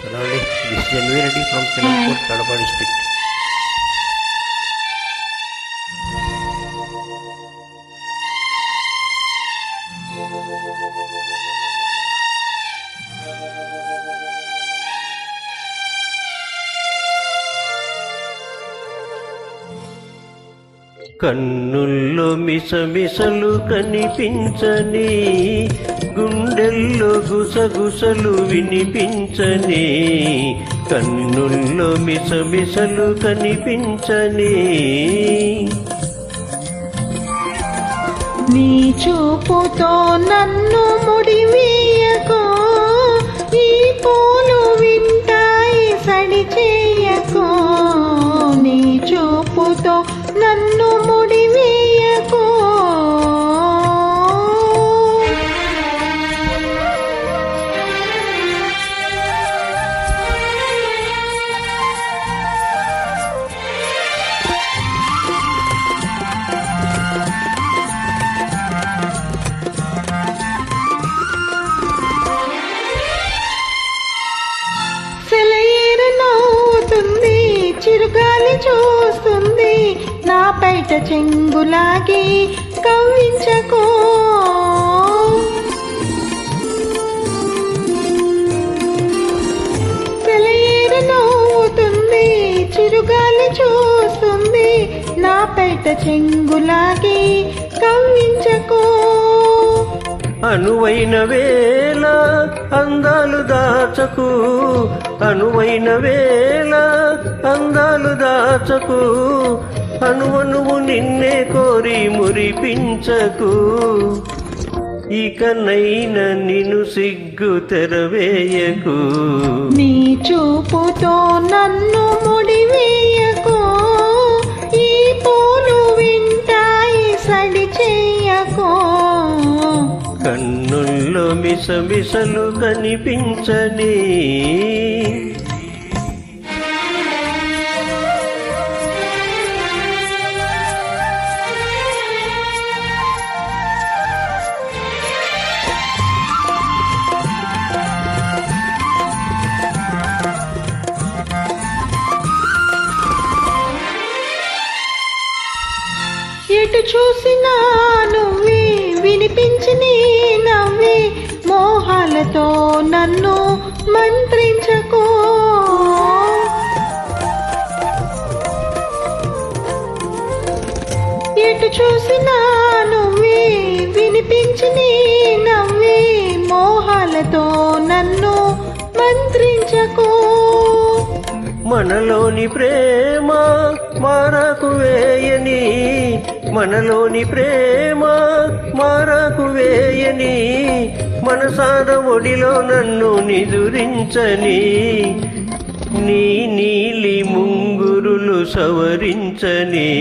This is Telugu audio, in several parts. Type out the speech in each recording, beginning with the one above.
Hello, this is January from Selangor, Kadapa district. కన్నుల్లో మిసమిసలు కనిపించని, గుండెల్లో గుసగుసలు వినిపించని, కన్నుల్లో మిసమిసలు కనిపించని. నీ చూపుతో నన్ను ముడివేయకో, ఈ పూలు వింటాయి సడి చేయకో. నీ చూపుతో నన్ను ముడివేయకో. చిరుగాలి చూస్తుంది, నా బయట చెంగులాగి కవ్వించకో. సెలయేరు నవ్వుతుంది, చిరుగాలి చూస్తుంది, నా బయట చెంగులాగి కవ్వించకో. అనువైన వేళ అందాలు దాచకు, అనువైన వేళ అందాలు దాచకు, అనువనువు నిన్నే కోరి మురిపించకు. ఇకనైనా నిన్ను సిగ్గు తెరవేయకు. నీ చూపుతో నన్ను ముడివేయకో, ఈ పూలు వింటాయి సడి చేయకో. కన్నుల్లో మిసమిసలు కనిపించని, ఎటు చూసినా నువ్వే వినిపించి నీ నవ్వే, మోహాలతో నన్ను మంత్రించకో. ఎటు చూసినా నువ్వే వినిపించి నీ నవ్వే, మోహాలతో నన్ను మంత్రించకో. మనలోని ప్రేమ మారకు వేయని, మనలోని ప్రేమ మారకు వేయని, మనసార ఒడిలో నన్ను నిదురించని, నీ నీలి ముంగురులు సవరించని.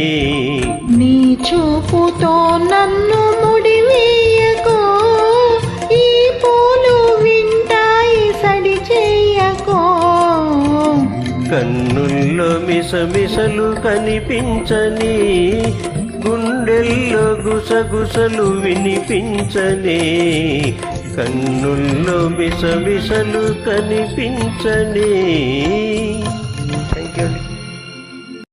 నీ చూపుతో నన్ను ముడివేయకో, ఈ పూలు వింటాయి సడి చేయకో. కన్నుల్లో మిసమిసలు కనిపించని, గుండెల్లో గుసగుసలు వినిపించని, కన్నుల్లో మిసమిసలు కనిపించని.